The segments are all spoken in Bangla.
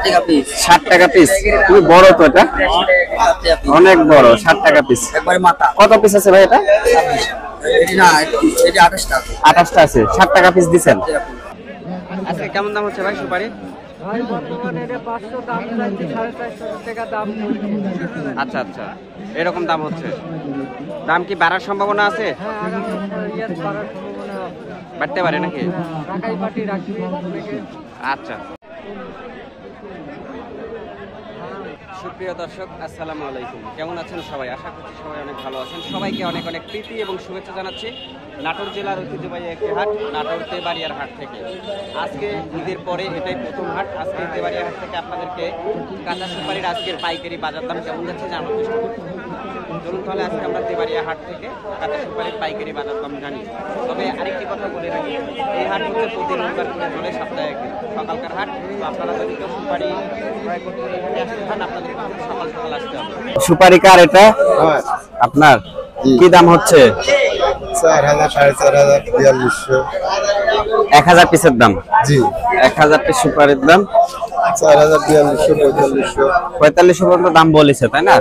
টাকা পিস। 60 টাকা পিস। খুবই বড় তো এটা, অনেক বড়। 60 টাকা পিস একবারে মাথা। কত পিস আছে ভাই এটা? এটি না, এটি 28 টাকা। 28টা আছে। 60 টাকা পিস দিবেন। আজকে কেমন দাম হচ্ছে ভাই সুপারি? ভাই বর্তমানে এটা 500 দাম চাইছে, 450 টাকা দাম। আচ্ছা আচ্ছা, এরকম দাম হচ্ছে। দাম কি বাড়ার সম্ভাবনা আছে? হ্যাঁ, আগামী ইয়ার বাড়ার সম্ভাবনা বাড়তে পারে নাকি? ঢাকাই পার্টি রাখবে অনেকে। আচ্ছা। সুপ্রিয় দর্শক, আসসালামু আলাইকুম। কেমন আছেন সবাই? আশা করছি সবাই অনেক ভালো আছেন। সবাইকে অনেক অনেক প্রীতি এবং শুভেচ্ছা জানাচ্ছি নাটোর জেলার ঐতিহ্যবাহী একটি হাট, নাটোর তেবাড়িয়ার হাট থেকে। আজকে ঈদের পরে এটাই প্রথম হাট। আজকে তেবাড়িয়ার হাট থেকে আপনাদেরকে কাঁচা সুপারির আজকের পাইকারি বাজার দাম কেমন যাচ্ছে জানার চেষ্টা করব। চলুন তাহলে আজকে আমরা তেবাড়িয়া হাট থেকে কাঁচা সুপারির পাইকারি বাজার দাম জানি। তবে আরেকটি কথা বলে রাখি, এই হাট হচ্ছে প্রতি রবিবার করে চলে, সপ্তাহে একদিন সকালকার হাট। তো আপনারা যদি কেউ সুপারি ক্রয় করতে এখানে আসতে চান, আপনাদের সকাল সকাল আসতে হবে। সুপারি কার এটা? আপনার কি দাম হচ্ছে? 4000, 4500, 4200। 1000 পিসের দাম? জি। 1000 পিস সুপারির দাম 4000, 4200, 4500। 4500 পর্যন্ত দাম বলেছে, তাই না?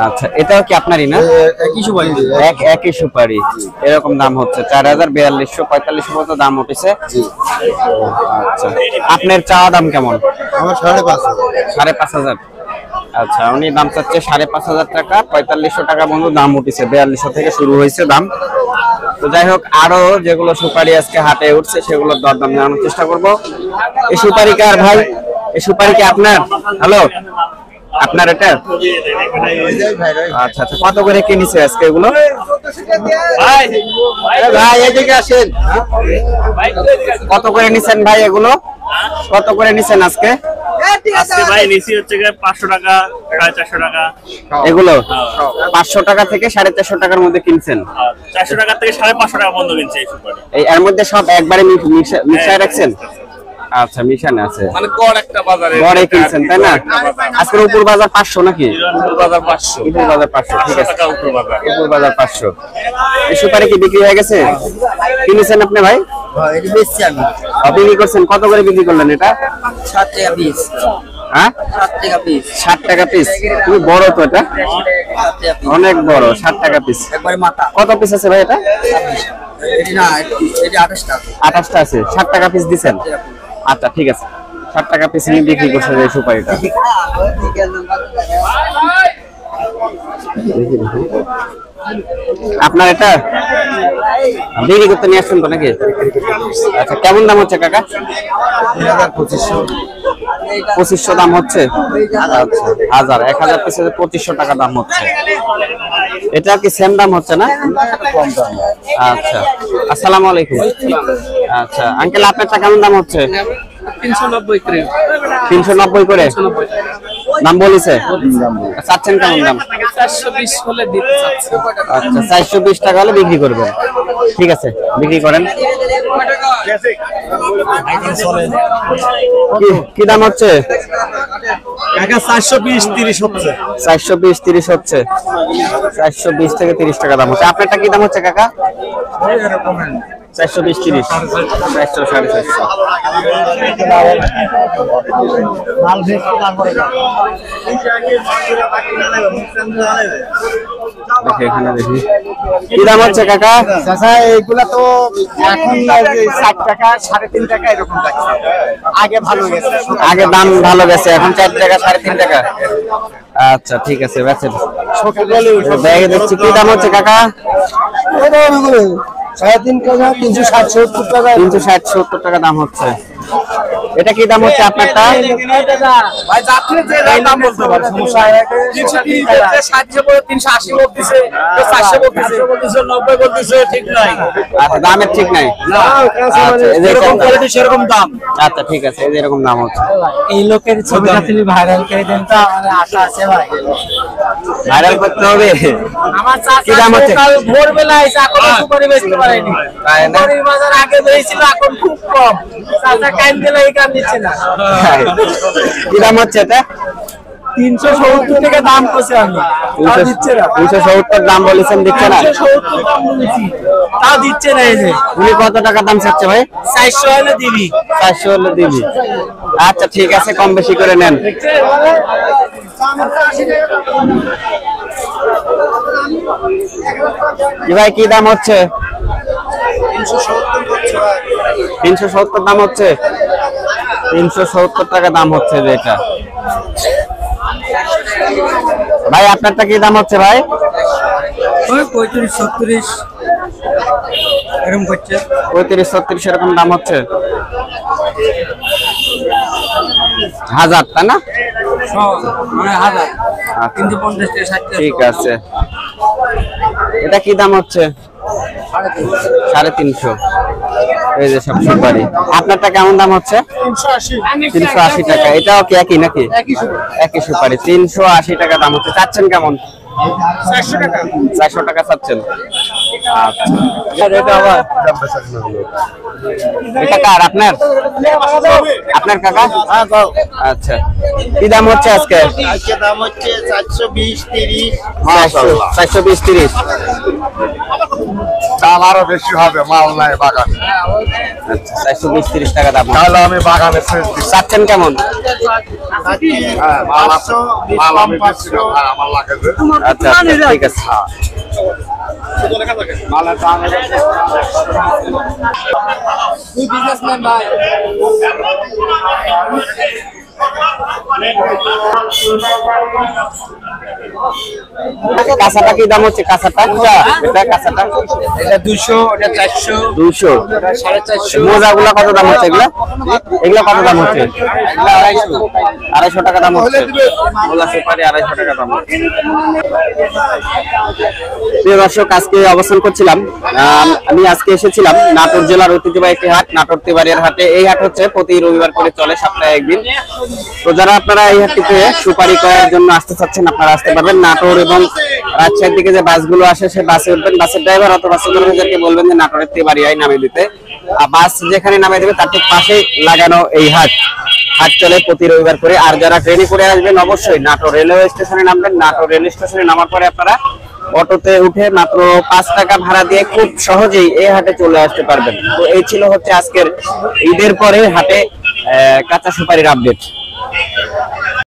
আচ্ছা, এটাও কি আপনারই না? একই সুপারি। একই সুপারি। এরকম দাম হচ্ছে 4000, 4200, 4500 পর্যন্ত দাম উঠেছে। জি। আচ্ছা, আপনার চাওয়া দাম কেমন? আমার 5500। 5500। আচ্ছা, উনি দাম চাচ্ছে 5500 টাকা। 4500 টাকা পর্যন্ত দাম উঠেছে। 4200 থেকে শুরু হয়েছে দাম। তো যাই হোক, আরো যেগুলো সুপারি আজকে হাটে উঠছে সেগুলোর দরদাম জানানোর চেষ্টা করব। এই সুপারি কার ভাই? এই সুপারি কি আপনার? হ্যালো, আপনার এটা? আচ্ছা আচ্ছা, কত করে কিনেছে আজকে এগুলো? ভাই এদিকে আসেন। কত করে নিছেন ভাই এগুলো? কত করে নিছেন আজকে? আজকে ভাই নিচি হচ্ছে 500 টাকা, 450 টাকা। এগুলো 500 টাকা থেকে 450 টাকার মধ্যে কিনছেন? 400 টাকা থেকে 550 টাকা পর্যন্ত কিনছে এই সুপারি। এই এর মধ্যে সব একবারে মিক্সায় রাখছেন? আচ্ছা, মিশানো আছে। মানে গড় একটা বাজারে গড়ে কিনছেন, তাই না? আজকের উপর বাজার 500 নাকি? উপর বাজার 500। উপর বাজার 500, ঠিক আছে। টাকা উপর বাজার। উপর বাজার 500। এই সুপারি কি বিক্রি হয়ে গেছে? কিনেছেন আপনি ভাই? হ্যাঁ, এটি বেচছি আমি। বিক্রি করছেন? কত করে বিক্রি করলেন এটা? 7 টাকা পিস। হ্যাঁ, 7 টাকা পিস। 60 টাকা পিস। খুবই বড় তো এটা, 7 টাকা পিস। অনেক বড়। 60 টাকা পিস। একবারে মাথা। কত পিস আছে ভাই এটা? এটি না, এটি 28 টাকা। 28টা আছে। 60 টাকা পিস দিছেন? আচ্ছা, ঠিক আছে। 60 টাকা পিস নিয়ে বিক্রি করছেন এই সুপারিটা। আপনার এটা বিক্রি করতে নিয়ে আসছেন তো নাকি? আচ্ছা, কেমন দাম হচ্ছে কাকা? 2500। 2500 দাম হচ্ছে। আচ্ছা, 1000 পিসের 2500 টাকা দাম হচ্ছে। এটা কি সেম দাম হচ্ছে না? কম দাম। আচ্ছা, আসসালামু আলাইকুম। আচ্ছা আঙ্কেল, আপনারটা কেমন দাম হচ্ছে? 390 করে। 390 করে দাম বলেছে? চাচ্ছেন কেমন দাম? 420 হলে দিতে চাচ্ছি। আচ্ছা, 420 টাকা হলে বিক্রি করবেন। ঠিক আছে, বিক্রি করেন। কি দাম হচ্ছে? কাকা 420, 30 হচ্ছে। 420, 30 হচ্ছে। 420 থেকে 30 টাকা দাম হচ্ছে। আপনারটা কি দাম হচ্ছে কাকা? 420, 30, 400, 450। দেখি এখানে, দেখি কি দাম হচ্ছে কাকা? চাচা এইগুলা তো এখন 60 টাকা, 3.5 টাকা এরকম যাচ্ছে। আগে ভালো গেছে। আগে দাম ভালো গেছে, এখন 4 টাকা, 3.5 টাকা। আচ্ছা, ঠিক আছে, বেচেন। ব্যাগে দেখছি কি দাম হচ্ছে কাকা? 3.5 টাকা, 360, 70 টাকা। 360, 70 টাকা দাম হচ্ছে। এটা কি দাম হচ্ছে আপনারটা? ভাই যাত্রী যে দাম বলতে পারে, সমস্যা 330 বলতে 60 বলে 380 বলতেছে, 400 বলতেছে, 90 বলতেছে, ঠিক নাই। আচ্ছা, দামের ঠিক নাই। আচ্ছা, যেরকম কোয়ালিটি সেরকম দাম। আচ্ছা, ঠিক আছে, এই যে এরকম দাম হচ্ছে। এই লোকের ছবিটা তুমি ভাইরাল করে দেন তো, আমাদের আশা আছে ভাই। ভাইরাল করতে হবে। আমার কি দাম চাচা হচ্ছে? কাল ভোরবেলা এসে এখনো সুপারি বেচতে পারেনি। তাই না? সুপারির বাজার আগে বেড়েছিল, এখন খুব কম। চাচা কাইম দিলে এই কাম দিচ্ছে না। কি দাম হচ্ছে এটা? 370 টাকা দাম করছে আমি, তা দিচ্ছে না। 370 দাম বলেছেন, দিচ্ছে না। 370 দাম বলেছি, তা দিচ্ছে না। এই যে উনি কত টাকা দাম চাচ্ছে ভাই? 400 হলে দিবি। 400 হলে দিবি। আচ্ছা ঠিক আছে, কম বেশি করে নেন। কি ভাই কি দাম হচ্ছে? 370 দাম হচ্ছে। 370 টাকা দাম হচ্ছে যেটা। ভাই আপনারটা কি দাম হচ্ছে ভাই? ওই 35-36 এরকম করছে। 35-36 এরকম দাম হচ্ছে। 1000 তাই না? মানে 1000 আচ্ছা, 350 থেকে 60 ঠিক আছে। এটা কি দাম হচ্ছে? 350। এই যে সব সুপারি। আপনারটা কেমন দাম হচ্ছে? 380 টাকা। এটাও কি একই নাকি? একই সুপারি। 380 টাকা দাম হচ্ছে। চাচ্ছেন কেমন? 400 টাকা চাচ্ছেন। আচ্ছা, এটা আবার এটা কার? আপনার? আপনার কাকা? আচ্ছা, কি দাম হচ্ছে আজকে? আজকে দাম হচ্ছে 420-30। 420-30। দাম আরো বেশি হবে, মাল নাই বাগানে। আচ্ছা, 420-30 টাকা দাম। তাহলে আমি বাগানে চাচ্ছেন কেমন? আমার লাগে যে আচ্ছা আচ্ছা, ঠিক আছে। মালের দাম তুই বিজনেসম্যান ভাই। কাঁচাটা কি দাম হচ্ছে? কাঁচাটা এটা কাঁচাটা এটা 200, এটা 400, 200। 450, মোজাগুলা কত দাম হচ্ছে? এগুলা এগুলা কত দাম হচ্ছে? 250 টাকা দাম হচ্ছে। মোজা সুপারি 250 টাকা দাম হচ্ছে। প্রিয় দর্শক, আজকে অবস্থান করছিলাম, আমি আজকে এসেছিলাম নাটোর জেলার ঐতিহ্যবাহী একটি হাট, নাটোর তেবাড়িয়ার হাটে। এই হাট হচ্ছে প্রতি রবিবার করে চলে, সপ্তাহে একদিন। তো যারা আপনারা এই হাটটিতে সুপারি করার জন্য আসতে চাচ্ছেন, আপনারা আসতে পারবেন। নাটোর এবং রাজশাহীর দিকে যে বাসগুলো আসে, সেই বাসে উঠবেন। বাসের ড্রাইভার অথবা সুপারভাইজারকে বলবেন যে নাটোরের তেবাড়িয়ায় নামিয়ে দিতে। আর বাস যেখানে নামিয়ে দেবে তার ঠিক পাশেই লাগানো এই হাট। হাট চলে প্রতি রবিবার করে। আর যারা ট্রেনে করে আসবেন, অবশ্যই নাটোর রেলওয়ে স্টেশনে নামবেন। নাটোর রেল স্টেশনে নামার পরে আপনারা অটোতে উঠে মাত্র 5 টাকা ভাড়া দিয়ে খুব সহজেই এই হাটে চলে আসতে পারবেন। তো এই ছিল হচ্ছে আজকের ঈদের পরে হাটে কাঁচা সুপারির আপডেট।